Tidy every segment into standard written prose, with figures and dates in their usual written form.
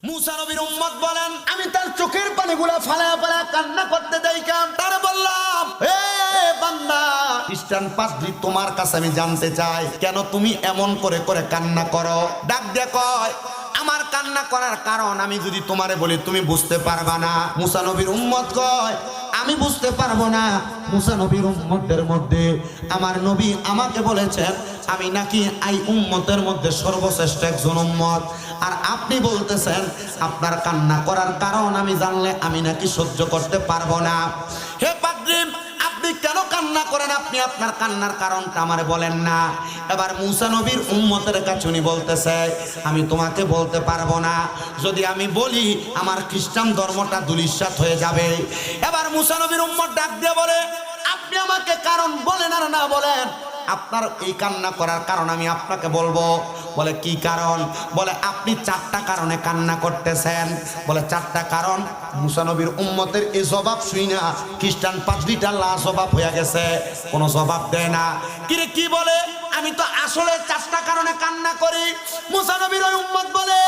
মুসা নবীর উম্মত বলেন, আমি তার চোখের পানিগুলা ফালায়া ফালায়া কান্না করতে যাইতাম। তার বললাম, হে বান্দা, খ্রিস্টান পাদ্রী, তোমার কাছে আমি জানতে চাই, কেন তুমি এমন করে করে কান্না করো? ডাক দিয়ে কয়, আমার কান্না করার কারণ আমি যদি তোমারে বলি তুমি বুঝতে পারবা না। মুসা নবীর উম্মত কয়, আমি বুঝতে পারবো না। মুসা নবীর উম্মতদের মধ্যে আমার নবী আমাকে বলেছেন আমি নাকি এই উম্মতের মধ্যে সর্বশ্রেষ্ঠ একজন উম্মত, আর আপনি বলতেছেন আপনার কান্না করার কারণ আমি জানলে আমি নাকি সহ্য করতে পারবো না। হে পাদ্রী, আপনি কেন কান্না করেন? আপনি আপনার কান্নার কারণটা আমারে বলেন না। এবার মুসা নবীর উম্মতের কাছে উনি বলতেছে, আমি তোমাকে বলতে পারবো না, যদি আমি বলি আমার খ্রিস্টান ধর্মটা ধূলিসাৎ হয়ে যাবে। এবার মুসা নবীর উম্মত ডাক দিয়ে বলে, আপনি আমাকে কারণ বলেন আর না বলেন, আপনার এই কান্না করার কারণ আমি আপনাকে বলবো। বলে কি কারণ? বলে আপনি 4টা কারণে কান্না করতেছেন। বলে 4টা কারণ। মুসা নবীর উম্মতের এই জবাব শুই না খ্রিস্টান পাদ্রীটা লাজবাব হয়ে গেছে, কোনো জবাব দেয় না। কিরে কি বলে? আমি তো আসলে 4টা কারণে কান্না করি। মুসা নবীর ওই উম্মত বলে,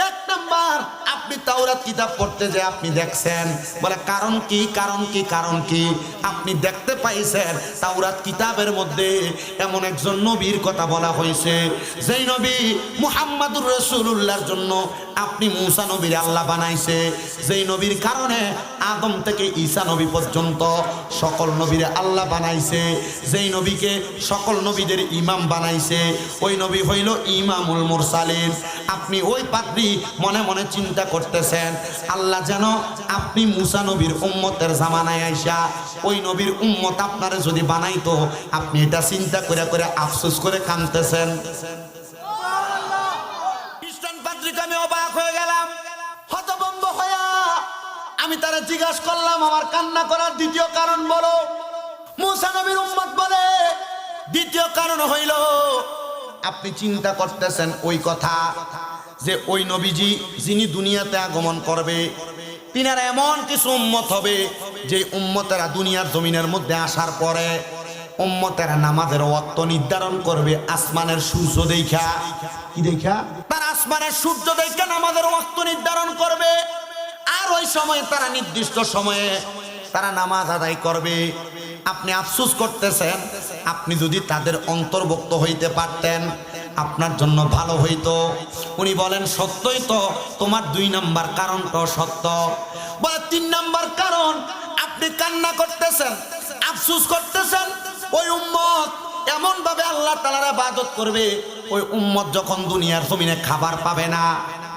1 নাম্বার, আপনি তাওরাত কিতাব পড়তে যে আপনি দেখছেন। বলে কারণ কি? কারণ কি? কারণ কি? আপনি দেখতে পাইছেন তাওরাত কিতাবের মধ্যে এমন একজন নবীর কথা বলা হয়েছে, যেই নবী মুহাম্মাদুর রাসূলুল্লাহর জন্য আপনি মুসা নবীর আল্লাহ বানাইছে, যেই নবীর কারণে আদম থেকে ঈসা নবী পর্যন্ত সকল নবীর আল্লাহ বানাইছে, যেই নবীকে সকল নবীদের ইমাম বানাইছে, ওই নবী হইল ইমামুল মুরসালিন। আপনি ওই পাদ্রী মনে মনে চিন্তা করতেছেন আল্লাহ যেন আপনি মুসা নবীর উম্মতের জামানায় আইসা ওই নবীর উম্মত আপনারে যদি বানাইতো, আপনি এটা চিন্তা করে করে আফসোস করে কাঁদতেছেন। খ্রিস্টান পাদ্রীকে আমি অবাক হয়ে গেলাম, হতভম্ব হইয়া আমি তারা জিজ্ঞাসা করলাম, আমার কান্না করার দ্বিতীয় কারণ বলো। মুসা নবীর উম্মত বলে, দ্বিতীয় কারণ হইল আপনি চিন্তা করতেছেন ওই কথা যে ওই নবীজি যিনি দুনিয়াতে আগমন করবে, তিনার এমন কিছু উম্মত হবে যে উম্মতেরা দুনিয়ার জমিনের মধ্যে আসার পরে উম্মতেরা নামাজের ওয়াক্ত নির্ধারণ করবে আসমানের সূর্য দেখা। কি দেখা? তারা আসমানের সূর্য দেখা নামাজের ওয়াক্ত নির্ধারণ করবে, আর ওই সময় তারা নির্দিষ্ট সময়ে তারা নামাজ আদায় করবে। আপনি আফসোস করতেছেন, আপনি যদি তাদের অন্তর্ভুক্ত হইতে পারতেন আপনার জন্য ভালো হইতো। উনি বলেন, সত্যই তো, তোমার 2 নাম্বার কারণটাও সত্য। বলে 3 নাম্বার কারণ, আপনি কান্না করতেছেন, আফসোস করতেছেন, ওই উম্মত এমন ভাবে আল্লাহ তাআলার ইবাদত করবে, ওই উম্মত যখন দুনিয়ার জমিনে খাবার পাবে না,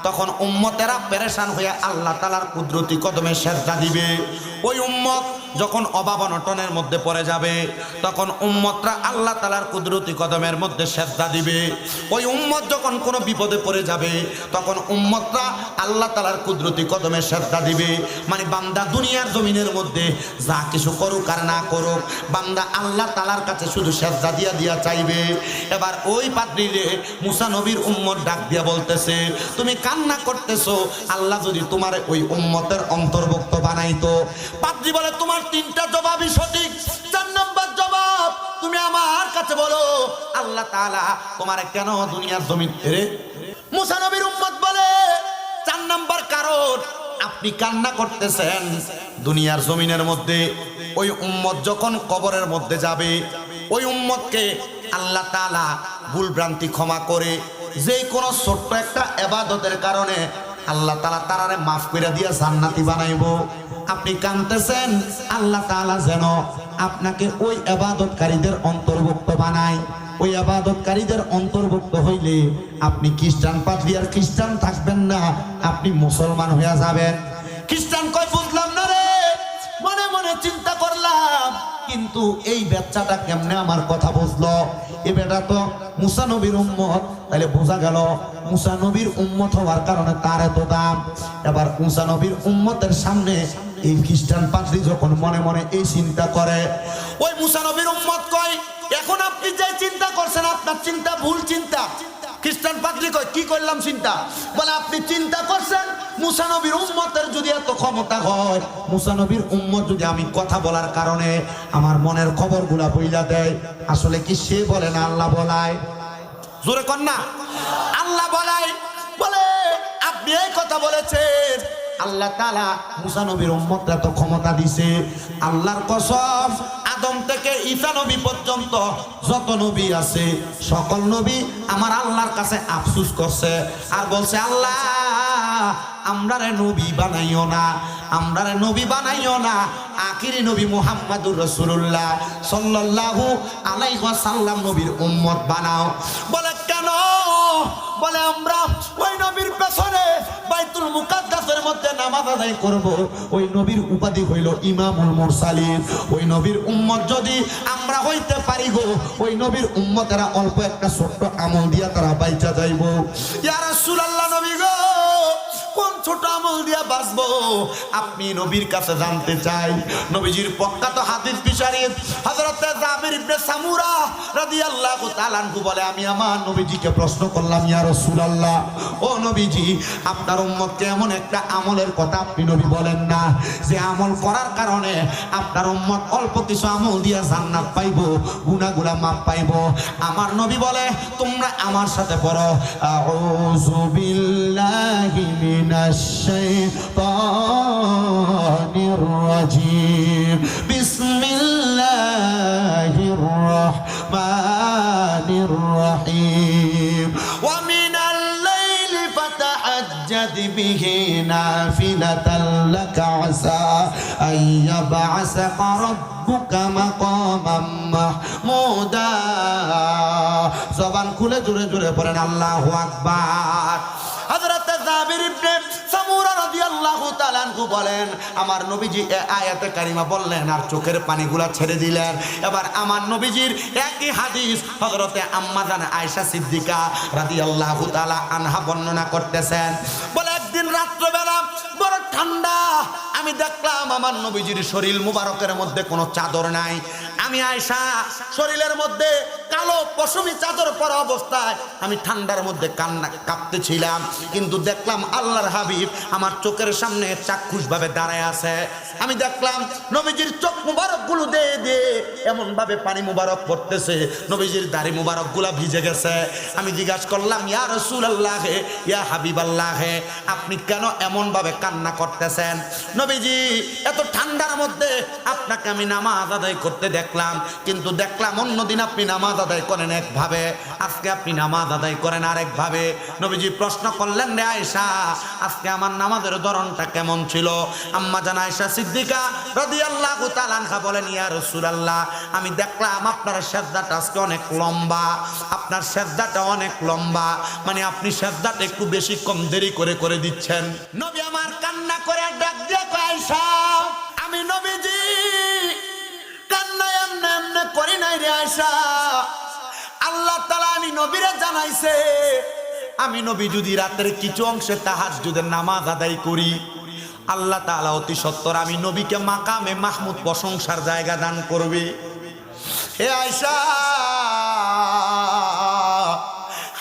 তখন উম্মতেরা পেরেশান হয়ে আল্লাহ তাআলার কুদরতি কদমে সেজদা দিবে। ওই উম্মত যখন অভাব অনটনের মধ্যে পড়ে যাবে, তখন উম্মতরা আল্লাহ তাআলার কুদরতি কদমের মধ্যে সেজদা দিবে। ওই উম্মত যখন কোনো বিপদে পড়ে যাবে, তখন উম্মতরা আল্লাহ তাআলার কুদরতি কদমে সেজদা দিবে। মানে বান্দা দুনিয়ার জমিনের মধ্যে যা কিছু করুক আর না করুক, বান্দা আল্লাহ তাআলার কাছে শুধু সেজদা দিয়া দিয়া চাইবে। এবার ওই পাদ্রীরে মুসা নবীর উম্মত ডাক দিয়া বলতেছে, তুমি কান্না করতেছো, আল্লাহ যদি তোমার ওই উম্মতের অন্তর্ভুক্ত বানাইতো। পাদ্রী বলে, তোমার 3টা জবাবই সঠিক। 4 নাম্বার জবাব, তুমি আমার কাছে বলো আল্লাহ তাআলা তোমারে কেন দুনিয়ার জমিন রে? মুসা নবীর উম্মত বলে, 4 নাম্বার কারণ, আপনি কান্না করতেছেন দুনিয়ার জমিনের মধ্যে ওই উম্মত যখন কবরের মধ্যে যাবে, ওই উম্মতকে আল্লাহ তাআলা ভুল ভ্রান্তি ক্ষমা করে যে কোনো ছোট্ট একটা ইবাদতের কারণে আল্লাহ তাআলা তারারে মাফ করে দিয়া জান্নাতি বানাইবো। আপনি কাঁদতেছেন আল্লাহ তাআলা যেন আপনাকে ওই ইবাদতকারীদের অন্তর্ভুক্ত বানায়। ওই ইবাদতকারীদের অন্তর্ভুক্ত হইলে আপনি খ্রিস্টান পাদ্রী আর খ্রিস্টান থাকবেন না, আপনি মুসলমান হয়ে যাবেন। খ্রিস্টান কই, বুঝলাম না রে, মনে মনে চিন্তা করলাম, কিন্তু এই বাচ্চাটা কেমনে আমার কথা বুঝলো? এ বেটা তো মুসা নবীর উম্মত, তাহলে বোঝা গেল মুসা নবীর উম্মত হওয়ার কারণে তার এত দাম। এবার মুসা নবীর উম্মতের সামনে এই খ্রিস্টান পাদ্রী যখন মনে মনে এই চিন্তা করে, ওই মুসা নবীর উম্মত কয়, এখন আপনি যে চিন্তা করছেন আপনার চিন্তা ভুল চিন্তা। খ্রিস্টান পাদ্রী কয়, কি করলাম চিন্তা? বলে আপনি চিন্তা করছেন মুসা নবীর উম্মতের যদি এত ক্ষমতা হয়, মুসা নবীর উম্মত যদি আমি কথা বলার কারণে আমার মনের খবরগুলা বইলা দেয়, আসলে কি সে বলে না আল্লাহ বলায়? জোরে কর না, আল্লাহ বলায়। বলে আপনি এই কথা বলেছেন। আল্লাহ তাআলা মুসা নবীর উম্মতরা তো ক্ষমতা দিছে। আল্লাহর কসম, আদম থেকে ঈসা নবী পর্যন্ত যত নবী আছে সকল নবী আমার আল্লাহর কাছে আফসোস করছে আর বলছে, আল্লাহ আমরারে নবী বানাইও না, আমরারে নবী বানাইও না, আখিরি নবী মুহাম্মাদুর রাসূলুল্লাহ সাল্লাল্লাহু আলাইহি ওয়াসাল্লাম নবীর উম্মত বানাও। বলে কেন? বলে আমরা ওই নবীর পেছনে বাইতুল মুকাদ্দাসের মধ্যে নামাজ আদায় করব। ওই নবীর উপাধি হইল ইমামুল মুরসালিন। ওই নবীর উম্মত যদি আমরা হইতে পারি গো, ওই নবীর উম্মতেরা অল্প একটা ছোট্ট আমল দিয়া তারা বাইচা যাইব। ইয়া রাসূলুল্লাহ, নবী গো কোন ছোট আমল দিয়া বাঁচবো? আপনি নবীর কাছে জানতে চাই। নবীজির প্রখ্যাত হাদিস শরীফ হযরত জাবির ইবনে সামুরা রাদিয়াল্লাহু তাআলা আনহু বলে, আমি আমার নবীজিকে প্রশ্ন করলাম, ইয়া রাসূলুল্লাহ, ও নবীজি, আপনার উম্মতকে এমন একটা আমলের কথা আপনি নবী বলেন না যে আমল করার কারণে আপনার উম্মত অল্প কিছু আমল দিয়া জান্নাত পাইবো, গুনাহগুলা মাফ পাইবো। আমার নবী বলে, তোমরা আমার সাথে পড়ো, আউযু বিল্লাহি মিনাশ শাইতানির রাজিম, বিসমিল্লাহির রাহমানির রাহিম, ওয়া মিনাল লাইলি ফাতাহাজ্জাদ বিহি নাফিলাতাল লাকা আসা আইয়াবআসাকা রাব্বুকা মাকামান মাহমুদা। জবান খুলে জোরে জোরে পড়েন আল্লাহু আকবার। হযরত জাবির ইবনে সামুরা রাদিয়াল্লাহু তাআলা আনহু বলেন, আমার নবীজি এই আয়াতে কারিমা বললেন আর চোখের পানিগুলা ছেড়ে দিলেন। এবার আমার নবীজির একই হাদিস হযরতে আম্মা জান আয়েশা সিদ্দিকা রাদিয়াল্লাহু তাআলা আনহা বর্ণনা করতেছেন। বলে, একদিন রাত্রবেলা বড় ঠান্ডা, আমি দেখলাম আমার নবীজির শরীর মুবারকের মধ্যে কোনো চাদর নাই। আমি আয়েশা শরীরের মধ্যে কালো পশমি চাদর পরা অবস্থায় আমি ঠান্ডার মধ্যে কাঁপতেছিলাম, কিন্তু দেখলাম আল্লাহর হাবিব আমার চোখের সামনে চাক্ষুষ ভাবে দাঁড়ায় আছে। আমি দেখলাম নবীজির চোখ মুবারক গুলো দিয়ে দিয়ে এমন ভাবে পানি মুবারক পড়তেছে, নবীজির দাড়ি মুবারক গুলা ভিজে গেছে। আমি জিজ্ঞাসা করলাম, ইয়া রাসূলুল্লাহ, ইয়া হাবিবাল্লাহ, আপনি কেন এমন ভাবে কান্না করতেছেন? নবীজি, এত ঠান্ডার মধ্যে আপনাকে আমি নামাজ আদায় করতে দেখলাম, কিন্তু দেখলাম অন্যদিন আপনি নামাজ আদায় করেন একভাবে, আজকে আপনি নামাজ আদায় করেন আরেকভাবে। নবীজি প্রশ্ন করলেন, রে আয়েশা, আজকে আমার নামাজের ধরনটা কেমন ছিল? আম্মা জান আয়েশা সিদ্দিকা রাদিয়াল্লাহু তাআলা আনহা বলেন, ইয়া রাসূলুল্লাহ, আমি দেখলাম আপনার সিজদাটা আজকে অনেক লম্বা, আপনার সিজদাটা অনেক লম্বা, মানে আপনি সিজদাটা একটু বেশি কম দেরি করে করে দিচ্ছেন। নবী আমার কান্না করে ডাক দিয়ে কয়, আয়েশা, আমি নবীজি কান্না এমনে এমনে করি নাই রে আয়েশা, আল্লাহ তাআলা আমি নবীরে জানাইছে আমি নবী যদি রাতের কিছু অংশে তাহাজ্জুদের নামাজ আদায় করি, আল্লাহ তাআলা অতি সত্বর আমি নবীকে মাকামে মাহমুদ প্রশংসার জায়গা দান করবে। হে আয়েশা,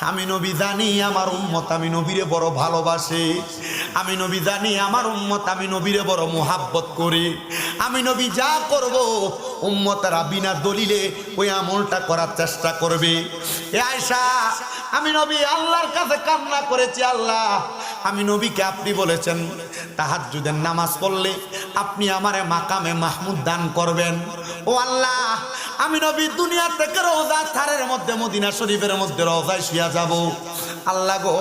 আমি নবী জানি আমার উম্মত আমি নবীরে বড় ভালোবাসে, আমি নবী জানি আমার উম্মত আমি নবীরে বড় মোহাব্বত করি। আমি নবী যা করব উম্মতেরা বিনা দলিলে ওই আমলটা করার চেষ্টা করবে। এ আয়েশা, আমি নবী আল্লাহর কাছে কান্না করেছি, আল্লাহ আমি নবীকে আপনি বলেছেন তাহাজ্জুদের নামাজ পড়লে আপনি আমারে মাকামে মাহমুদ দান করবেন। ও আল্লাহ, আমি নবী দুনিয়া থেকে রওজা থারের মধ্যে মদিনা শরীফের মধ্যে রওজায় শুয়া যাব। আল্লাহ গো,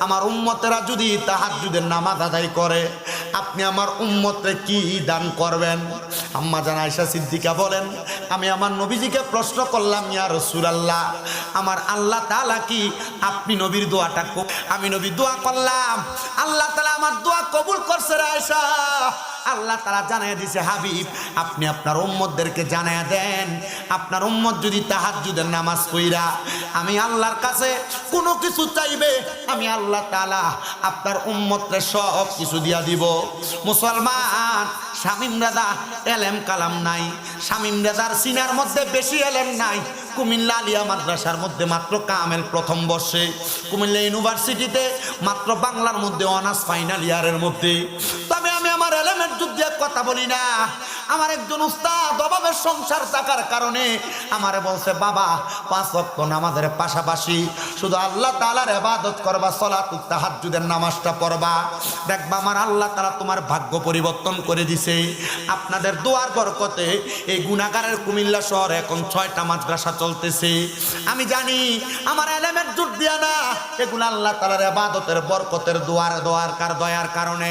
আমার উম্মতেরা যদি তাহাজ্জুদের নামাজ আদায় করে আপনি আমার উম্মতরে কি দান করবেন? আম্মা জান আয়েশা সিদ্দিকা বলেন, আমি আমার নবীজিকে প্রশ্ন করলাম, ইয়া রাসূলুল্লাহ, আমার আল্লাহ তাআলা কি আপনি নবীর দোয়াটা? আমি নবী দোয়া করলাম, আল্লাহ তাআলা আমার দোয়া কবুল করছে রে আয়েশা। আল্লাহ তাআলা জানায় দিয়েছে, হাবিব আপনি আপনার উম্মতদেরকে জানায় দেন, আপনার উম্মত যদি তাহাজ্জুদের নামাজ পড়া আমি আল্লাহর কাছে কোনো কিছু চাইবে আমি আল্লাহ তাআলা আপনার উম্মতরে সব কিছু দিয়া দিব। মুসলমান, শামীম রাজা এলেম কালাম নাই, শামীম রাজার সিনার মধ্যে বেশি এলেম নাই। কুমিল্লা আলিয়া মাদ্রাসার মধ্যে মাত্র কামেল প্রথম বর্ষে, কুমিল্লা ইউনিভার্সিটিতে মাত্র বাংলার মধ্যে অনার্স ফাইনাল ইয়ারের মধ্যে। তবে আমি আমার এলেমের যুদ্ধে কথা বলি না। আমার একজন উস্তাদ অভাবের সংসার থাকার কারণে আমারে বলছে, বাবা 5 ওয়াক্ত নামাজের পাশাপাশি শুধু আল্লাহ তাআলার ইবাদত করবা, সালাতুত তাহাজ্জুদের নামাজটা পড়বা, দেখবা আমার আল্লাহ তাআলা তোমার ভাগ্য পরিবর্তন করে দিছে। আপনাদের দোয়ার বরকতে এই গুনাহগারের কুমিল্লা শহরে এখন 6টা মাদ্রাসা চলতেছে। আমি জানি আমার এলেমের জোর দিয়া না, এগুলো আল্লাহ তাআলার ইবাদতের বরকতের দয়ার কারণে।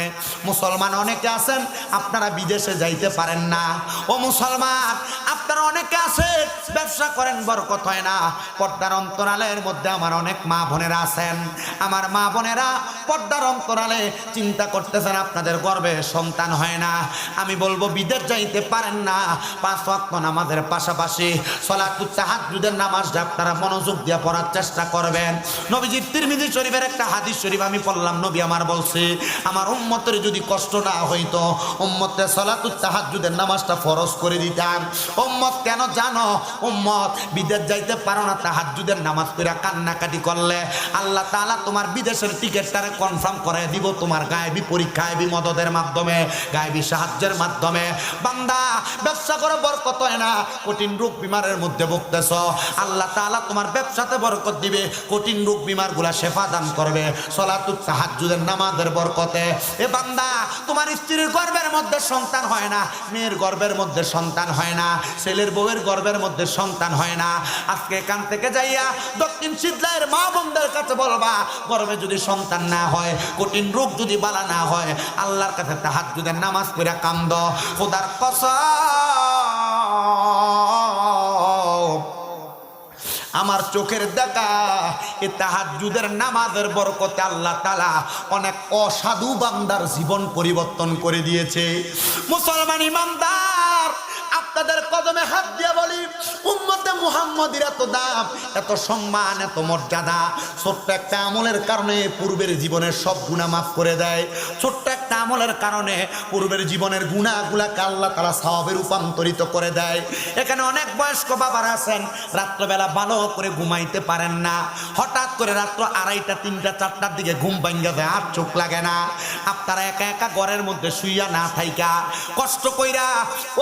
মুসলমান অনেকে আছেন আপনারা বিদেশে যাইতে পারেন না। ও মুসলমান, আপনারা অনেকে আছেন ব্যবসা করেন, বরকত হয় না। পর্দার অন্তরালের মধ্যে আমার অনেক মা বোনেরা আছেন। আমার মা বোনেরা পর্দার অন্তরালে চিন্তা করতেছেন আপনাদের গর্ভে সন্তান হয় না। আমি বলবো বিদেশ যাইতে পারেন না, 5 ওয়াক্ত নামাজের পাশাপাশি সালাতুত তাহাজ্জুদের নামাজটা আপনারা মনোযোগ দিয়ে পড়ার চেষ্টা করবেন। নবীজির তিরমিজি শরীফের একটা হাদিস শরীফ আমি পড়লাম, নবী আমার বলছে আমার উম্মতের যদি কষ্ট না হইতো উম্মতের সালাতুত তাহাজ্জুদের নামাজটা ফরজ করে দিতাম। উম্মত কেন জানো? উম্মত বিদেশ যাইতে পারো না, তাহাজ্জুদের নামাজ পড়া কান্নাকাটি করলে আল্লাহ তাআলা তোমার বিদেশের টিকেটটারে কনফার্ম করে দিব তোমার গায়েবী পরীক্ষা, গায়েবী মদদের মাধ্যমে, গায়েবী সাহায্যের মাধ্যমে। বান্দা ব্যবসা করে বরকত হয় না, কঠিন রোগ বিমারের মধ্যে ভুগতেছ, আল্লাহ তাআলা তোমার ব্যবসাতে বরকত দিবে, কঠিন রোগ বিমারগুলা শেফা দান করবে সালাতুত তাহাজ্জুদের নামাজের বরকতে। এ বান্দা তোমার স্ত্রীর গর্ভের মধ্যে সন্তান হয় না, মেয়ের গর্ভের মধ্যে সন্তান হয় না, ছেলের বউয়ের গর্ভের মধ্যে সন্তান হয় না। আজকে এখান থেকে যাইয়া দক্ষিণ শীতলাইয়ের মা বোনদের কাছে বলবা গর্ভে যদি সন্তান না হয়, কঠিন রোগ যদি বালা না হয়, আল্লাহর কাছে তাহাজ্জুদের নামাজ পড়া কান্দ। খোদার কসম আমার চোখের দেখা এ তাহাজ্জুদের নামাজের বরকতে আল্লাহ তাআলা অনেক অসাধু বান্দার জীবন পরিবর্তন করে দিয়েছে। মুসলমান ইমানদার, আপনাদের কদমে হাত দিয়ে বলি, উম্মতে মুহাম্মদের এত দাম, এত সম্মান, এত মর্যাদা, ছোট্ট একটা আমলের কারণে পূর্বের জীবনের সব গুনাহ মাফ করে দেয়। ছোট্ট একটা আমলের কারণে পূর্বের জীবনের গুনাহগুলাকে আল্লাহ তাআলা সওয়াবে রূপান্তরিত করে দেয়। এখানে অনেক বয়স্ক বাবারা আছেন, রাত্রবেলা ভালো করে ঘুমাইতে পারেন না, হঠাৎ করে রাত্র 2:30, 3টা, 4টার দিকে ঘুম ভাঙ্গা যায়, আর চোখ লাগে না। আপনারা একা একা ঘরের মধ্যে শুইয়া না থাইকা কষ্ট কইরা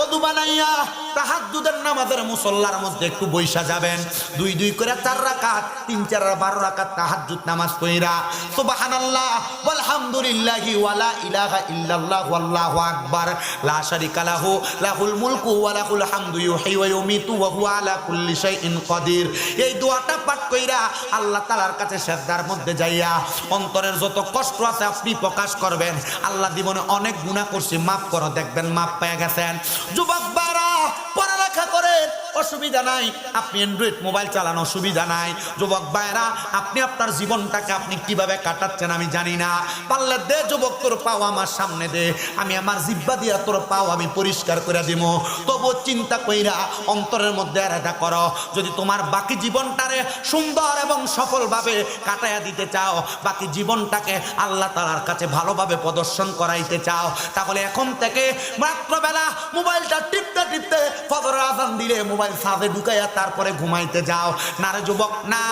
ওযু বানাইয়া তাহাজ্জুদের নামাজের মুসল্লার মধ্যে একটু বইসা যাবেন। 2 করে 4 রাকাত, 3 4 12 রাকাত তাহাজ্জুদ নামাজ পড়া সুবহানাল্লাহ ওয়ালহামদুলিল্লাহি ওয়ালা ইলাহা ইল্লাল্লাহ ওয়াল্লাহু আকবার লা শারিকা লাহু লাহুল মুলকু ওয়া লাহুল হামদু ইউহয়ি ওয়া ইউমীতু ওয়া হুয়া আলা কুল্লি শাইইন কাদির। এই দোয়াটা পাঠ কইরা আল্লাহ তাআলার কাছে সিজদার মধ্যে যাইয়া অন্তরের যত কষ্ট আছে আপনি প্রকাশ করবেন। আল্লাহ জীবনে অনেক গুনাহ করছি, মাফ করো, দেখবেন মাফ পেয়ে গেছেন। যুবক বারা পড়ালেখা করেন, অসুবিধা নাই, আপনি অ্যান্ড্রয়েড মোবাইল চালান, অসুবিধা নাই। যুবক ভাইরা, আপনি আপনার জীবনটাকে আপনি কিভাবে কাটাচ্ছেন আমি জানি না, পারলে দে যুবক তোর পাও আমার সামনে দে, আমি আমার জিহ্বা দিয়া তোর পাও আমি পরিষ্কার করে দিব। তবু চিন্তা কইরা অন্তরের মধ্যে এরাদা করো, যদি তোমার বাকি জীবনটারে সুন্দর এবং সফলভাবে কাটাইয়া দিতে চাও, বাকি জীবনটাকে আল্লাহ তাআলার কাছে ভালোভাবে প্রদর্শন করাইতে চাও, তাহলে এখন থেকে রাত্রবেলা মোবাইলটা টিপতে টিপতে ফজরের আযান দিলে মোবাইল সাথে ঢুকাইয়া তারপরে ঘুমাইতে যাও না রে যুবক, না।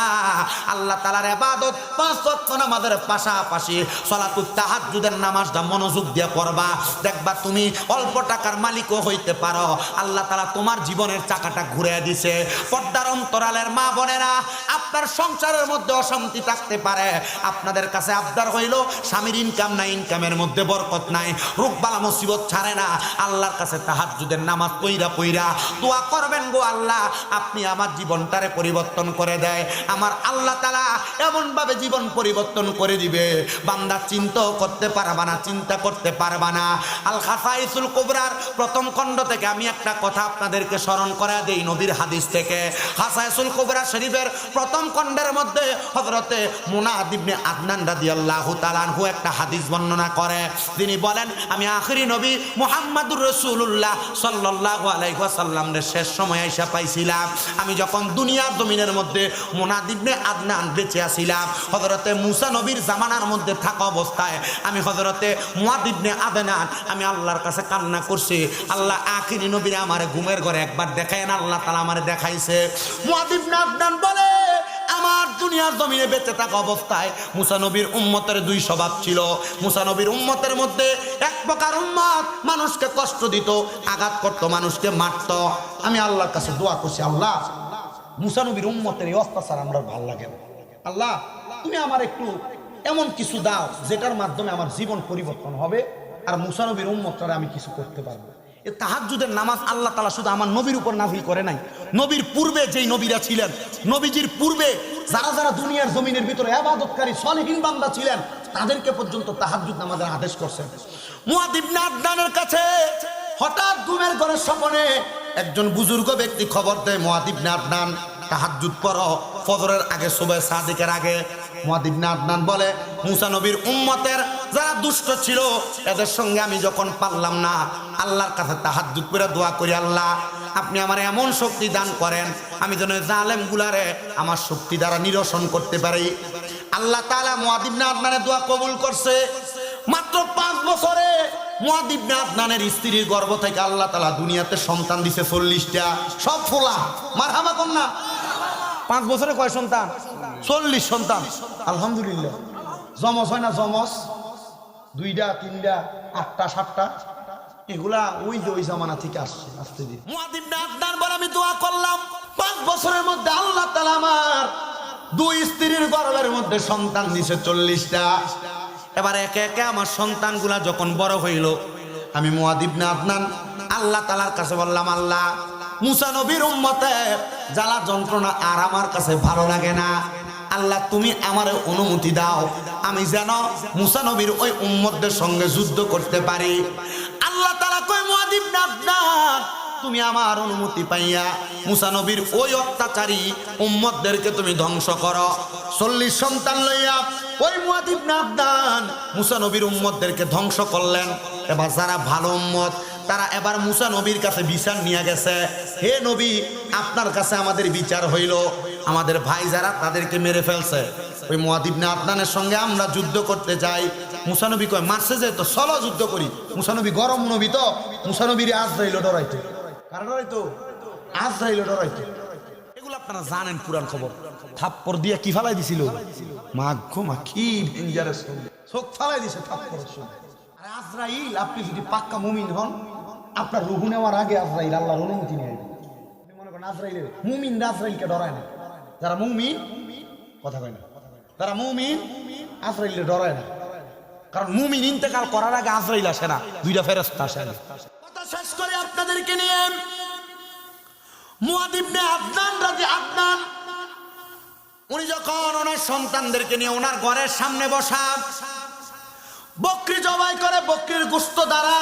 আল্লাহ তাআলার ইবাদত 5 ওয়াক্ত নামাজের পাশাপাশি সালাতুত তাহাজ্জুদের নামাজটা মনোযোগ দিয়ে পড়বা, দেখবা তুমি অল্প টাকার মালিকও হইতে পারো। আল্লাহ তাআলা তোমার জীবনের চাকাটা ঘুরিয়ে দিছে। পর্দার অন্তরালের মা বোনেরা, আপনার সংসারের মধ্যে অশান্তি থাকতে পারে, আপনাদের কাছে আবদার হইল স্বামীর ইনকাম নাই, ইনকামের মধ্যে বরকত নাই, রোগ বালা মুসিবত ছাড়ে না, আল্লাহর কাছে তাহাজ্জুদের নামাজ পইরা পইরা দোয়া করবেন, গো আল্লাহ আপনি আমার জীবনটারে পরিবর্তন করে দেয়। আমার আল্লাহ তাআলা এমন ভাবে জীবন পরিবর্তন করে দিবে, বান্দা চিন্তাও করতে পারবা না, চিন্তা করতে পারবা না। আল খাসাইসুল কুবরার প্রথম খণ্ড থেকে আমি একটা কথা আপনাদেরকে স্মরণ করে দেই, নবীর হাদিস থেকে। খাসাইসুল কুবরা শরীফের প্রথম খণ্ডের মধ্যে হযরতে মুনাদ ইবনে আদনান রাদিয়াল্লাহু তাআলা আনহু একটা হাদিস বর্ণনা করে। তিনি বলেন, আমি আখিরি নবী মুহাম্মদুর রাসূলুল্লাহ সাল্লাল্লাহু আলাইহি ওয়াসাল্লামের শেষ সময় আইসা পাইছিলাম। আমি যখন দুনিয়ার জমিনের মধ্যে মুনাদ ইবনে আদনান বেঁচে আছিলাম, হযরতে মুসা নবীর জামানার মধ্যে থাকা অবস্থায় আমি হযরতে মুয়াদ ইবনে আদনান আমি আল্লাহর কাছে কান্না করছি, আল্লাহ আখিরি নবীর আমার ঘুমের ঘরে একবার দেখায়েন। আল্লাহ তাআলা আমারে দেখাইছে। মুয়াদ ইবনে আদনান বলে, আমার দুনিয়ার জমিনে বেঁচে থাকা অবস্থায় মুসা নবীর উম্মতের 2 স্বভাব ছিল। মুসা নবীর উম্মতের মধ্যে এক প্রকার উম্মত মানুষকে কষ্ট দিত, আঘাত করত, মানুষকে মারত। আমি আল্লাহর কাছে দোয়া করছি, আল্লাহ মুসা নবীর উম্মতের এই অত্যাচার আমরা ভালো লাগে না, আল্লাহ তুমি আমার একটু এমন কিছু দাও যেটার মাধ্যমে আমার জীবন পরিবর্তন হবে আর মুসা নবীর উম্মতরা আমি কিছু করতে পারবো। এই তাহাজ্জুদের নামাজ আল্লাহ তাআলা শুধু আমার নবীর উপর নাযিল করে নাই, নবীর পূর্বে যেই নবীরা ছিলেন, নবীজির পূর্বে যারা যারা দুনিয়ার জমিনের ভিতরে ইবাদতকারী সলিহিন বান্দা ছিলেন তাদেরকে পর্যন্ত তাহাজ্জুদ নামাজের আদেশ করছেন। মুআয ইবনে আদনানের কাছে হঠাৎ ঘুমের ঘরে স্বপ্নে একজন বুজুর্গ ব্যক্তি খবর দেয়, মুআয ইবনে আদনান তাহাজ্জুদ পড়ো, ফজরের আগে, সুবহে সাদিকের আগে। মুআয ইবনে আদনান বলে, মুসা নবীর উম্মতের যারা দুষ্ট ছিল এদের সঙ্গে আমি যখন পারলাম না, আল্লাহর কাছে তাহাজ্জুদ করে দোয়া করি, আল্লাহ আপনি আমার এমন শক্তি দান করেন আমি যেন জালেম গুলারে আমার শক্তি দ্বারা নিরসন করতে পারি। আল্লাহ তাআলা মুআয ইবনে আদনানের দোয়া কবুল করছে। মাত্র 5 বছরে মুআয ইবনে আদনানের স্ত্রীর গর্ভ থেকে আল্লাহ তাআলা দুনিয়াতে সন্তান দিছে 40টা, সব ফোলা। মারহাবা কন্যা। 5 বছরে কয় সন্তান? 40 সন্তান। আলহামদুলিল্লাহ। জমজ হয় না? জমজ 2টা 3টা 8টা 7টা এগুলা ওই যে ওই জামানা থেকে আসছে। আসতে দিন। মুআয ইবনে আদনান বলে, আমি দোয়া করলাম 5 বছরের মধ্যে আল্লাহ তাআলা আমার 2 স্ত্রীর গর্ভের মধ্যে সন্তান দিছে 40টা। এবার একে একে আমার সন্তানগুলা যখন বড় হইল, আমি মুআয ইবনে আদনান আল্লাহ তাআলার কাছে বললাম, আল্লাহ মুসা নবীর উম্মতের জ্বালা যন্ত্রণা আর আমার কাছে ভালো লাগে না, আল্লাহ তুমি আমারে অনুমতি দাও আমি যেন মুসা নবীর ওই উম্মতদের সঙ্গে যুদ্ধ করতে পারি। আল্লাহ তাআলা কয়, মুআয ইবনে আদনান তুমি আমার অনুমতি পাইয়া মুসা নবীর ওই অত্যাচারী উম্মতদেরকে তুমি ধ্বংস করো। 40 সন্তান লইয়া ওই মুআয ইবনে আদনান মুসা নবীর উম্মতদেরকে ধ্বংস করলেন। এবার যারা ভালো উম্মত তারা এবার মুসা নবীর কাছে বিচার নিয়ে গেছে, হে নবী আপনার কাছে আমাদের বিচার হইল, আমাদের ভাই যারা তাদেরকে মেরে ফেলছে, ওই মুআয ইবনে আদনানের সঙ্গে আমরা যুদ্ধ করতে যাই। মুসা নবী কয়, মারছে যে তো চলো যুদ্ধ করি। মুসা নবী গরম নবী তো, মুসা নবীর আজরাইল ডরাইতো। কারণ ডরাইতো? আজরাইল ডরাইতো। এগুলো আপনারা জানেন পুরান খবর। থাপ্পড় দিয়ে কি ফালাই দিছিল? মাগো মা, কি ডেঞ্জারাস, চোখ ফালাই দিছে থাপ্পড়ের সঙ্গে। আর আজরাইল, আপনি যদি পাক্কা মুমিন হন, আপনার রুহু নেওয়ার আগে আজরাইল আল্লাহর অনুমতি নিয়ে আসবে। আপনি মনে করেন আজরাইলের, মুমিনরা আজরাইলকে ডরায় না। যারা মুমিন, কথা কয় না, যারা মুমিন আজরাইলকে ডরায় না। কারণ মুমিন ইন্তেকাল করার আগে আজরাইল আসে না, 2টা ফেরেশতা আসে। কথা শেষ করে আপনাদেরকে নিয়ে মুআয ইবনে আদনান আদনান উনি যখন ওনার সন্তানদেরকে নিয়ে ওনার ঘরের সামনে বসা, বকরি জবাই করে বকরির গোশত দ্বারা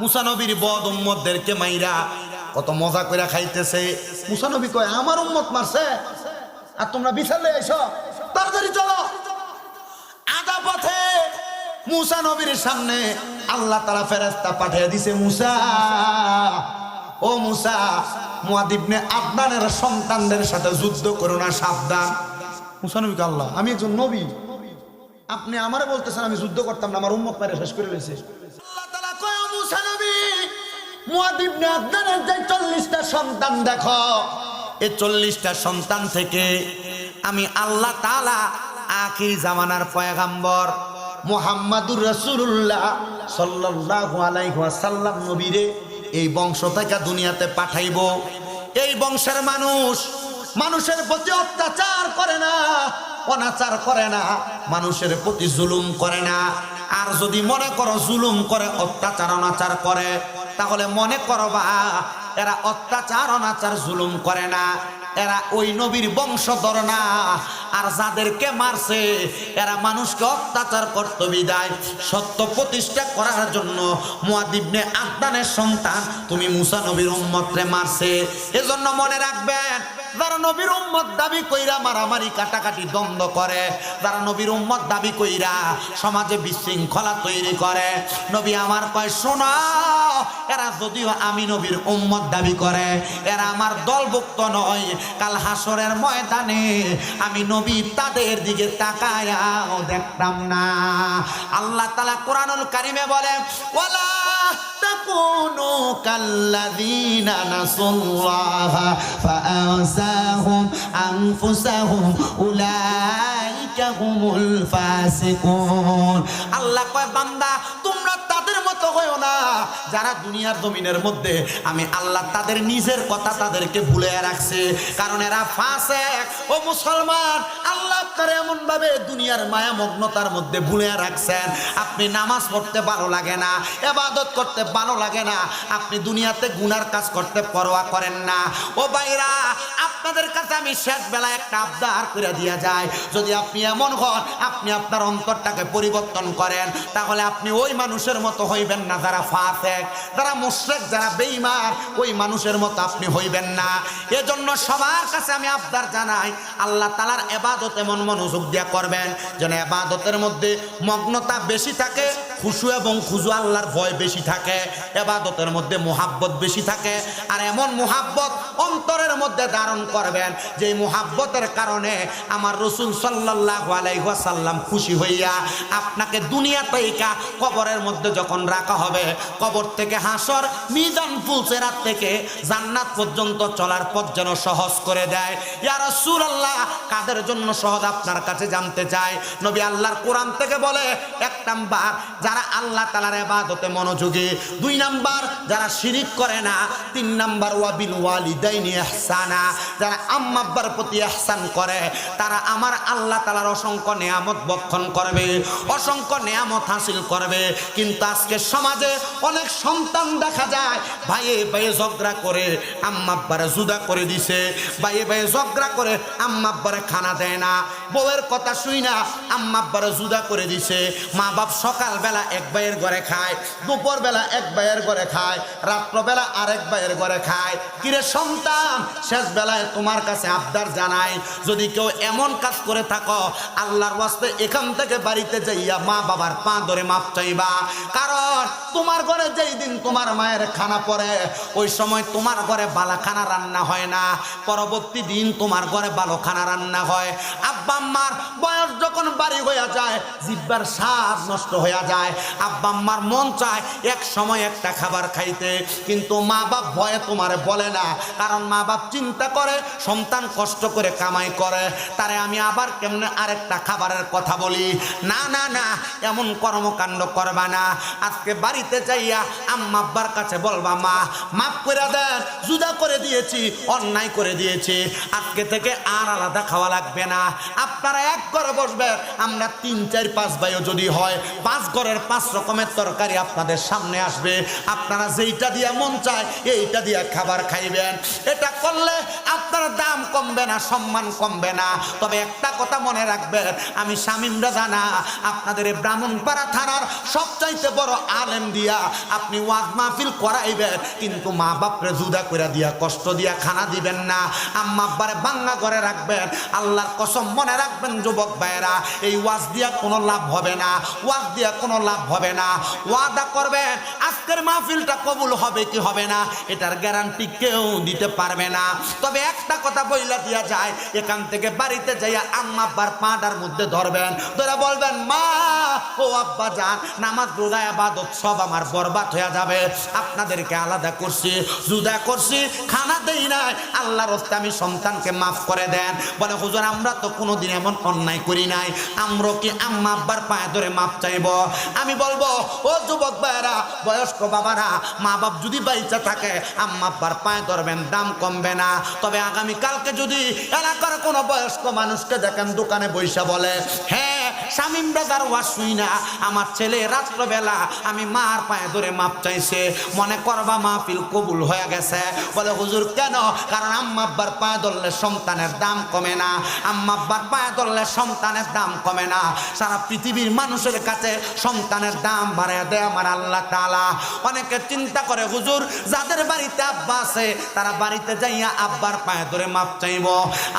মুসা নবীর বদ উম্মতদেরকে মাইরা কত মজা করে খাইতেছে। মুসা নবী কয়, আমার উম্মত মারছে আর তোমরা বিচার লয়ে আইছো, তাড়াতাড়ি চলো। আধা পথে মুসা নবীর সামনে আল্লাহ তাআলা ফেরেশতা পাঠিয়ে দিছে, মুসা, ও মুসা, মুআয ইবনে আদনানের সন্তানদের সাথে যুদ্ধ করো না, সাবধান। মুসা নবী কয়, আল্লাহ আমি একজন নবী, আপনি আমারে বলতেছেন আমি যুদ্ধ করতাম না, আমার উম্মত মেরে শেষ করে লইছে। আল্লাহ তাআলা কয়, ও মুসা নবী, মুআয ইবনে আদনানের যে 40টা সন্তান দেখো, এই 40টা সন্তান থেকে আমি আল্লাহ তাআলা আখির জামানার পয়গম্বর মুহাম্মাদুর রাসূলুল্লাহ সাল্লাল্লাহু আলাইহি ওয়াসাল্লাম নবীরে এই বংশ থেকে দুনিয়াতে পাঠাইব। এই বংশের মানুষ মানুষের প্রতি অত্যাচার করে না, অনাচার করে না, মানুষের প্রতি জুলুম করে না। আর যদি মনে করো জুলুম করে, অত্যাচার অনাচার করে, তাহলে মনে করবা এরা অত্যাচার অনাচার জুলুম করে না, এরা ওই নবীর বংশধর না। আর যাদেরকে মারছে এরা মানুষকে অত্যাচার করতে বিদায় সত্য প্রতিষ্ঠা করার জন্য মুআয ইবনে আদনানের সন্তান তুমি মুসা নবীর উম্মতরে মারছে। এজন্য মনে রাখবেন, যারা নবীর উম্মত দাবি কইরা মারামারি কাটাকাটি দ্বন্দ্ব করে, যারা নবীর উম্মত দাবি কইরা সমাজে বিশৃঙ্খলা তৈরি করে, নবী আমার কয়, শোনো, এরা যদিও আমি নবীর উম্মত দাবি করে, এরা আমার দলভুক্ত নয়। কাল হাসরের ময়দানে আমি নবী তাদের দিকে তাকায়াও দেখতাম না। আল্লাহ তাআলা কোরআনুল কারীমে বলে, ওয়ালা তাকুনু কাল্লাযীনা নাসুল্লাহা ফাআনসাহুম আনফুসাহুম উলাইকা হুমুল ফাসিকুন। আল্লাহ কয়, বান্দা তোমরা তাদের মতো মতো হইও না যারা দুনিয়ার জমিনের মধ্যে আমি আল্লাহ তাদের নিজের কথা তাদেরকে ভুলে রাখছে, কারণ এরা ফাসেক। ও মুসলমান, আল্লাহ আপনার এমন ভাবে দুনিয়ার মায়ামগ্নতার মধ্যে ভুলে রাখছেন, আপনি নামাজ পড়তে ভালো লাগে না, ইবাদত করতে ভালো লাগে না, আপনি দুনিয়াতে গুনার কাজ করতে পরোয়া করেন না। ও ভাইরা, আপনাদের কাছে আমি শেষ বেলা একটা আবদার করে দিয়া যায়, যদি আপনি এমন হন আপনি আপনার অন্তরটাকে পরিবর্তন করেন, তাহলে আপনি ওই মানুষের মতো হইবেন না যারা ফাসেক, যারা মুশরিক, যারা বেঈমান, ওই মানুষের মতো আপনি হইবেন না। এজন্য সবার কাছে আমি আবদার জানাই, আল্লাহ তাআলার ইবাদত এমন মনোযোগ দিয়া করবেন যেন ইবাদতের মধ্যে মগ্নতা বেশি থাকে, খুশু এবং খুজু আল্লাহর ভয় বেশি থাকে, ইবাদতের মধ্যে মুহাব্বত বেশি থাকে। আর এমন মুহাব্বত অন্তরের মধ্যে ধারণ করবেন যে মুহাব্বতের কারণে আমার রাসূল সাল্লাল্লাহু আলাইহি ওয়াসাল্লাম খুশি হইয়া আপনাকে দুনিয়া থেকে কবরের মধ্যে যখন রাখা হবে, কবর থেকে হাসর, মিজান ফুলসেরাত থেকে জান্নাত পর্যন্ত চলার পথ যেন সহজ করে দেয়। ইয়া রাসূলুল্লাহ, কাদের জন্য সহজ আপনার কাছে জানতে চাই। নবী আল্লাহর কোরআন থেকে বলে, এক নাম্বার যারা আল্লাহ তাআলার ইবাদতে মনোযোগী, দুই নাম্বার যারা শিরিক করে না, তিন নাম্বার ওয়াবিল ওয়ালিদাইনি ইহসানা, যারা আম্মা আব্বার প্রতি ইহসান করে তারা আমার আল্লাহ তাআলার অসংখ্য নিয়ামত বক্ষণ করবে, অসংখ্য নিয়ামত হাসিল করবে। কিন্তু আজকে সমাজে অনেক সন্তান দেখা যায় ভাইয়ে ভাইয়ে ঝগড়া করে আম্মা আব্বারে জুদা করে দিছে, ভাইয়ে ভাইয়ে ঝগড়া করে আম্মা আব্বারে খানা দেয় না, বউয়ের কথা শুই না আম্মা আব্বারে জুদা করে দিছে। মা বাপ সকালবেলা এক ভাইয়ের ঘরে খায়, দুপুর বেলা এক ভাইয়ের ঘরে খায়, রাত্রবেলা আরেক ভাইয়ের ঘরে খায়। কিরে সন্তান, শেষ বেলায় তোমার কাছে আবদার জানাই, যদি কেউ এমন কাজ করে থাকো, আল্লাহর ওয়াস্তে এখান থেকে বাড়িতে যাইয়া মা বাবার পা ধরে মাপ চাইবা। কারণ তোমার ঘরে যেই দিন তোমার মায়ের খানা পড়ে, ওই সময় তোমার ঘরে বালা খানা রান্না হয় না, পরবর্তী দিন তোমার ঘরে ভালো খানা রান্না হয়। আব্বা আম্মার বয়স যখন বাড়ি হইয়া যায়, জিহ্বার স্বাদ নষ্ট হইয়া যায়, আব্বা আম্মার মন চায় এক সময় একটা খাবার খাইতে, কিন্তু মা বাপ ভয়ে তোমারে বলে না, কারণ মা বাপ চিন্তা করে সন্তান কষ্ট করে কামাই করে, তারে আমি আবার কেমনে আরেকটা খাবারের কথা বলি। না না না, এমন কর্মকাণ্ড করবা না। আজকে বাড়িতে যাইয়া আম্মা আব্বার কাছে বলবা, মা মাফ করে দেন, জুদা করে দিয়েছি, অন্যায় করে দিয়েছি, আজকে থেকে আর আলাদা খাওয়া লাগবে না। আপনারা এক ঘরে বসবেন, আমরা 3, 4, 5 ভাইও যদি হয়, 5 ঘরের 5 রকমের তরকারি আপনাদের সামনে আসবে, আপনারা যেইটা দিয়া মন চায় এইটা দিয়া খাবার খাইবেন। এটা করলে আপনার দাম কমবে না, সম্মান কমবে না। তবে একটা কথা মনে রাখবেন, আমি শামীম রাজানা আপনাদের ব্রাহ্মণপাড়া থানার সবচাইতে বড় আলেম দিয়া আপনি ওয়াজ মাহফিল করাইবেন, কিন্তু মা বাপরে জুদা করে দিয়া কষ্ট দিয়া খানা দিবেন না, আম্মা আব্বারে বাঙ্গা করে রাখবেন। আল্লাহর কসম মনে রাখবেন যুবক ভাইরা, এই ওয়াজ দিয়া কোনো লাভ হবে না, ওয়াজ দিয়া কোনো লাভ হবে না। ওয়াদা করবেন আজকের মাহফিলটা কবুল হবে কি হবে না, এটার গ্যারান্টি কেউ দিতে পারবে না। তবে একটা কথা বইলা দিয়া যায়, এখান থেকে বাড়িতে যাইয়া আম্মা আব্বার পাটার মধ্যে ধরবেন, ধরে বলবেন, মা ও আব্বা জান, নামাজ রোজা ইবাদত সব আমার বরবাদ হয়ে যাবে, আপনাদেরকে আলাদা করছি, জুদা করছি, খানা দেই নাই, আল্লাহর রাস্তায় আমি সন্তানকে মাফ করে দেন। বলে, হুজুর আমরা তো কোনোদিন এমন অন্যায় করি নাই, আমরা কি আম্মা আব্বার পায়ে ধরে মাফ চাইব? আমি বলবো, ও যুবক ভাইরা, বয়স্ক বাবারা, মা বাপ যদি বাইচা থাকে আম্মা আব্বার পায়ে ধরবেন, দাম কমবে না। তবে আগামী কালকে যদি এলাকার কোনো বয়স্ক মানুষকে দেখেন দোকানে বইসা বলে, হ্যাঁ শামীম রাজার ওয়াজ শুই না, আমার ছেলে রাত্রবেলা আমি মার পায়ে ধরে মাপ চাইছে, মনে করবা মাহফিল কবুল হয়ে গেছে। বলে, হুজুর কেন? কারণ আম্মা আব্বার পায়ে ধরলে সন্তানের দাম কমে না, আম্মা আব্বার পায়ে ধরলে সন্তানের দাম কমে না। সারা পৃথিবীর মানুষের কাছে সন্তানের দাম বাড়ায় দেয় আমার আল্লাহ তাআলা। অনেকে চিন্তা করে, হুজুর যাদের বাড়িতে আব্বা আছে তারা বাড়িতে যাইয়া আব্বার পায়ে ধরে মাপ চাইব,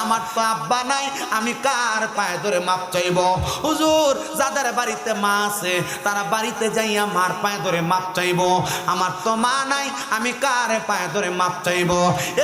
আমার তো আব্বা নাই, আমি কার পায়ে ধরে মাপ চাইব? হুজুর যাদের বাড়িতে মা আছে তারা বাড়িতে যাইয়া মার পায়ে ধরে মাপ চাইব, আমার তো মা নাই, আমি কার পায়ে ধরে মাপ চাইব?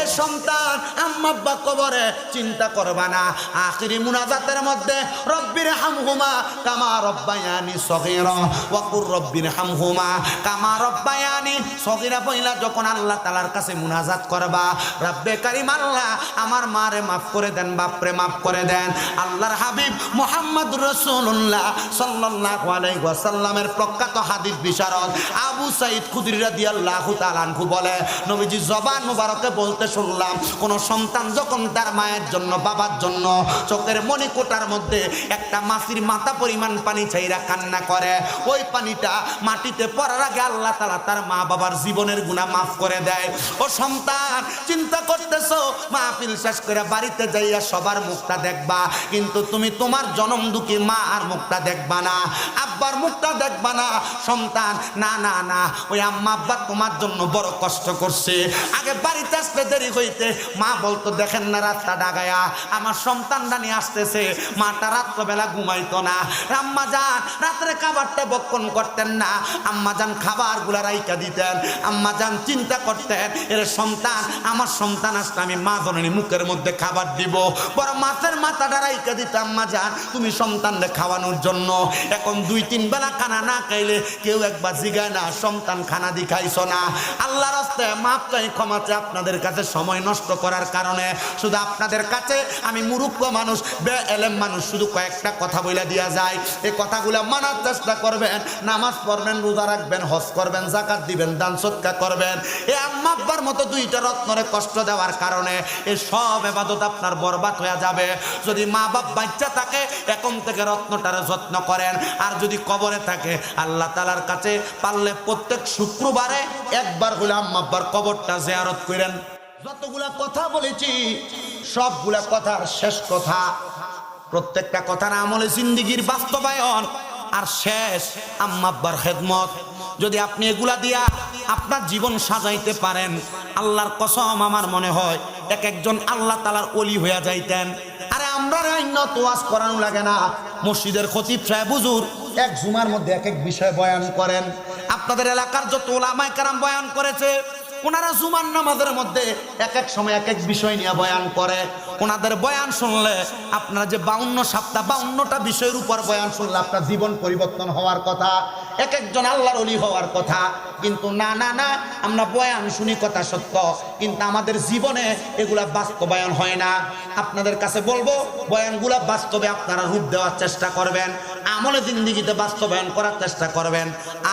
এ সন্তান, আম্মা আব্বা কবরে চিন্তা করবা না, আখিরি মুনাজাতের মধ্যে রব্বির হামহুমা কামা রব্বায়ানি সগীরা ওয়া কুর রব্বির হামহুমা কামা রব্বায়ানি সগীরা বইলা যখন আল্লাহ তাআলার কাছে মুনাজাত করবা, রব্বে কারীম আল্লাহ আমার মারে মাফ করে দেন, বাপরে মাফ করে দেন। আল্লাহর হাবিব মুহাম্মদ রাসূল রাসূলুল্লাহ সাল্লাল্লাহু আলাইহি ওয়াসাল্লামের প্রখ্যাত হাদিস বিশারদ আবু সাঈদ খুদরি রাদিয়াল্লাহু তাআলা আনহু বলে, নবীজি জবান মুবারকে বলতে শুনলাম, কোন সন্তান যখন তার মায়ের জন্য বাবার জন্য চোখের মণিকোটার মধ্যে একটা মাছির মাথা পরিমাণ পানি চাইরা কান্না করে, ওই পানিটা মাটিতে পড়ার আগে আল্লাহ তাআলা তার মা বাবার জীবনের গুনাহ মাফ করে দেয়। ও সন্তান, চিন্তা করতেছো মাহফিল শেষ করে বাড়িতে যাইয়া সবার মুখটা দেখবা, কিন্তু তুমি তোমার জনম দুঃখী মা আর মুখটা দেখবা না, আব্বার মুখটা দেখবা না। সন্তান, না না না, ওই আম্মা আব্বা তোমার জন্য বড় কষ্ট করছে। আগে বাড়িতে আসতে দেরি হইতে মা বলতো, দেখেন না রাতটা ডাগায়া আমার সন্তানটা নিয়ে আসতেছে। মাটা রাত্রবেলা ঘুমাইতো না। আম্মা যান রাত্রে খাবারটা বক্ষণ করতেন না, আম্মা যান খাবার গুলা রাইকা দিতেন। আম্মা যান চিন্তা করতেন, এর সন্তান, আমার সন্তান আসলে আমি মা জননী মুখের মধ্যে খাবার দিব, বড় মাছের মাথাটা রাইকা দিতাম আম্মা যান তুমি সন্তানকে খাওয়ানোর জন্য। এখন 2-3 বেলা খানা না খাইলে কেউ একবার জিগায় না, সন্তান খানা দি খাইছো না। আল্লাহর রাস্তায় মাপ চাই, ক্ষমা চাই আপনাদের কাছে সময় নষ্ট করার কারণে। শুধু আপনাদের কাছে আমি মূর্খ মানুষ, বেএলেম মানুষ, শুধু কয়েকটা কথা বলে দেওয়া যায়। এই কথাগুলো মানার চেষ্টা করবেন, নামাজ পড়বেন, রোজা রাখবেন, হজ করবেন, যাকাত দিবেন, দান সদকা করবেন। এই আম্মা আব্বার মতো 2টা রত্নরে কষ্ট দেওয়ার কারণে এই সব ইবাদত আপনার বরবাদ হয়ে যাবে। যদি মা বাপ বাচ্চা থাকে এখন থেকে রত্নটারে যত্ন করেন, আর যদি কবরে থাকে আল্লাহ তাআলার কাছে পারলে প্রত্যেক শুক্রবারে একবার হলে আম্মা আব্বার কবরটা জিয়ারত করেন। যতগুলা কথা বলেছি সবগুলা কথার শেষ কথা, প্রত্যেকটা কথার আমলে জিন্দেগির বাস্তবায়ন, আর শেষ আম্মা আব্বার খেদমত। যদি আপনি এগুলা দিয়া আপনার জীবন সাজাইতে পারেন, আল্লাহর কসম আমার মনে হয় এক একজন আল্লাহ তাআলার ওলি হয়ে যাইতেন। আরে আমরা রাইনত ওয়াজ করানো লাগে না, মসজিদের খতিব সাহেব হুজুর এক জুমার মধ্যে এক এক বিষয় বয়ান করেন। আপনাদের এলাকার যত উলামায়ে কেরাম বয়ান করেছে, ওনারা জুমার নামাজের মধ্যে এক এক সময় এক এক বিষয় নিয়ে বয়ান করে। ওনাদের বয়ান শুনলে আপনারা যে 52 সপ্তাহ 52টা বিষয়ের উপর বয়ান শুনলে আপনার জীবন পরিবর্তন হওয়ার কথা, এক একজন আল্লাহর ওলি হওয়ার কথা। কিন্তু না না না, আমরা বয়ান শুনি কথা সত্য, কিন্তু আমাদের জীবনে এগুলা বাস্তবায়ন হয় না। আপনাদের কাছে বলবো, বয়ানগুলা বাস্তবে আপনারা রূপ দেওয়ার চেষ্টা করবেন, আমলে জিন্দেগিতে বাস্তবায়ন করার চেষ্টা করবেন।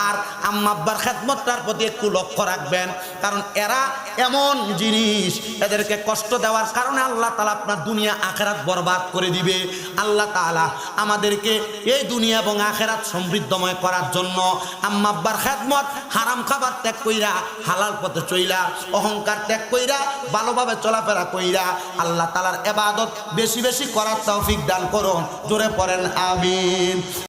আর আম্মা আব্বার খেদমতটার প্রতি একটু লক্ষ্য রাখবেন, কারণ এরা এমন জিনিস, এদেরকে কষ্ট দেওয়ার কারণে আল্লাহ তাআলা আপনার দুনিয়া আখেরাত বরবাদ করে দিবে। আল্লাহ তাআলা আমাদেরকে এই দুনিয়া এবং আখেরাত সমৃদ্ধময় করার জন্য আম্মা আব্বার খেদমত, হারাম খাবার ত্যাগ কইরা হালাল পথে চইলা, অহংকার ত্যাগ কইরা ভালোভাবে চলাফেরা কইরা আল্লাহ তাআলার ইবাদত বেশি বেশি করার তৌফিক দান করুন। জোরে পড়েন আমিন।